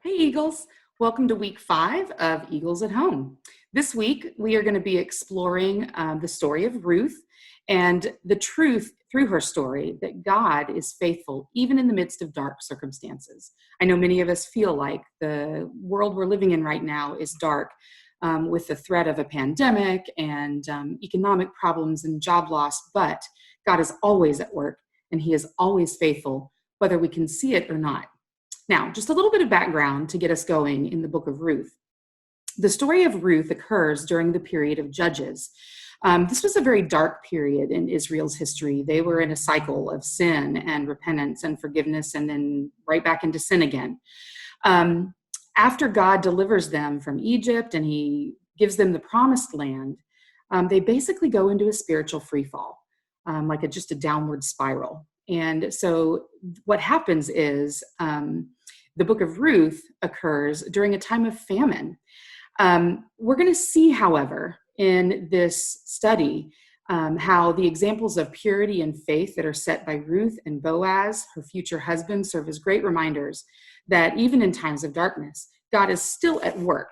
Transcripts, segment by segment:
Hey Eagles, welcome to week 5 of Eagles at Home. This week we are going to be exploring the story of Ruth and the truth through her story that God is faithful even in the midst of dark circumstances. I know many of us feel like the world we're living in right now is dark with the threat of a pandemic and economic problems and job loss, but God is always at work and He is always faithful, whether we can see it or not. Now, just a little bit of background to get us going in the book of Ruth. The story of Ruth occurs during the period of Judges. This was a very dark period in Israel's history. They were in a cycle of sin and repentance and forgiveness and then right back into sin again. After God delivers them from Egypt and He gives them the promised land, they basically go into a spiritual freefall, like just a downward spiral. And so what happens is the book of Ruth occurs during a time of famine. We're going to see, however, in this study, how the examples of purity and faith that are set by Ruth and Boaz, her future husband, serve as great reminders that even in times of darkness, God is still at work.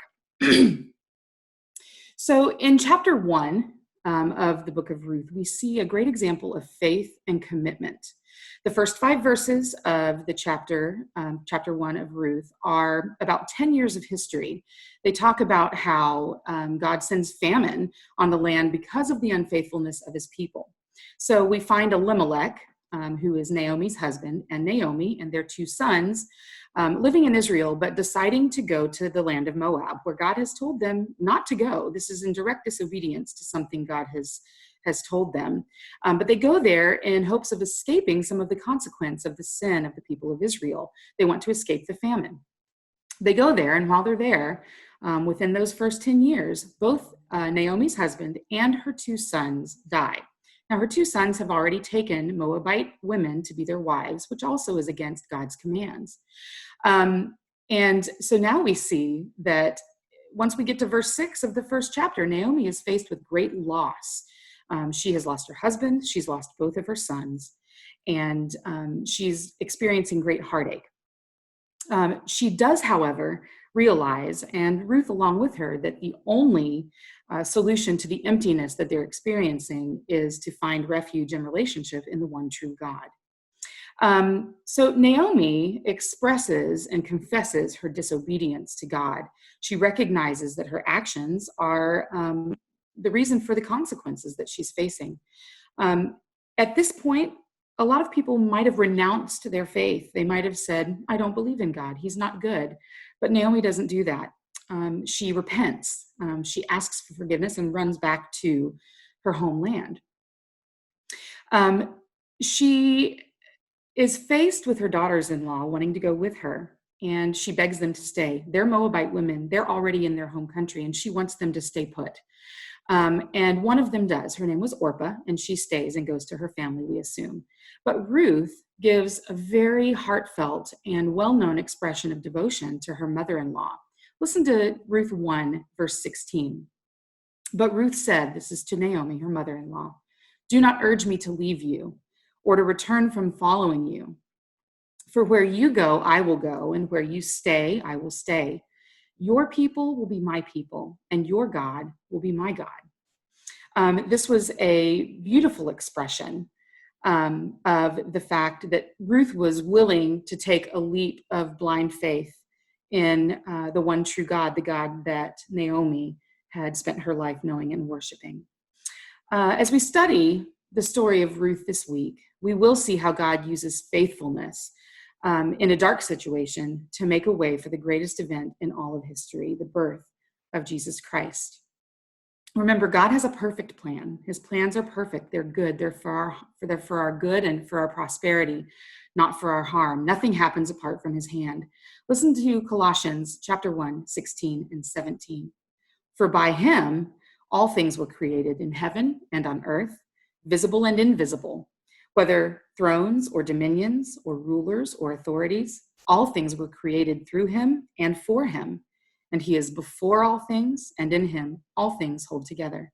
So in chapter 1 of the book of Ruth, we see a great example of faith and commitment. The first 5 verses of the chapter 1 of Ruth, are about 10 years of history. They talk about how God sends famine on the land because of the unfaithfulness of His people. So we find Elimelech, who is Naomi's husband, and Naomi and their 2 sons living in Israel, but deciding to go to the land of Moab, where God has told them not to go. This is in direct disobedience to something God has told them. But they go there in hopes of escaping some of the consequence of the sin of the people of Israel. They want to escape the famine. They go there, and while they're there, within those first 10 years, both Naomi's husband and her 2 sons die. Now, her 2 sons have already taken Moabite women to be their wives, which also is against God's commands. And so now we see that once we get to verse 6 of the first chapter, Naomi is faced with great loss. She has lost her husband, she's lost both of her sons, and she's experiencing great heartache. She does, however, realize, and Ruth along with her, that the only solution to the emptiness that they're experiencing is to find refuge and relationship in the one true God. So Naomi expresses and confesses her disobedience to God. She recognizes that her actions are the reason for the consequences that she's facing. At this point, a lot of people might have renounced their faith. They might have said, I don't believe in God. He's not good. But Naomi doesn't do that. She repents. She asks for forgiveness and runs back to her homeland. She is faced with her daughters-in-law wanting to go with her, and she begs them to stay. They're Moabite women. They're already in their home country, and she wants them to stay put. And one of them does. Her name was Orpah, and she stays and goes to her family, we assume. But Ruth gives a very heartfelt and well-known expression of devotion to her mother-in-law. Listen to Ruth 1, verse 16. But Ruth said, this is to Naomi, her mother-in-law, do not urge me to leave you or to return from following you. For where you go, I will go, and where you stay, I will stay. Your people will be my people, and your God will be my God. This was a beautiful expression of the fact that Ruth was willing to take a leap of blind faith in the one true God, the God that Naomi had spent her life knowing and worshiping. As we study the story of Ruth this week, we will see how God uses faithfulness in a dark situation to make a way for the greatest event in all of history, the birth of Jesus Christ. Remember, God has a perfect plan. His plans are perfect. They're good. They're for our good and for our prosperity, not for our harm. Nothing happens apart from His hand. Listen to Colossians chapter 1, 16 and 17. For by Him, all things were created in heaven and on earth, visible and invisible, whether thrones or dominions or rulers or authorities, all things were created through Him and for Him. And He is before all things, and in Him all things hold together.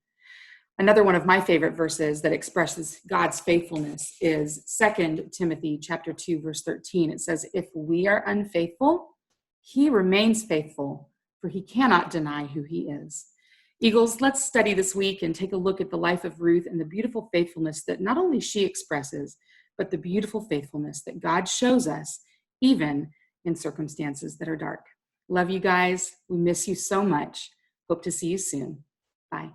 Another one of my favorite verses that expresses God's faithfulness is 2 Timothy chapter 2, verse 13. It says, if we are unfaithful, He remains faithful, for he cannot deny who he is. Eagles, let's study this week and take a look at the life of Ruth and the beautiful faithfulness that not only she expresses, but the beautiful faithfulness that God shows us, even in circumstances that are dark. Love you guys. We miss you so much. Hope to see you soon. Bye.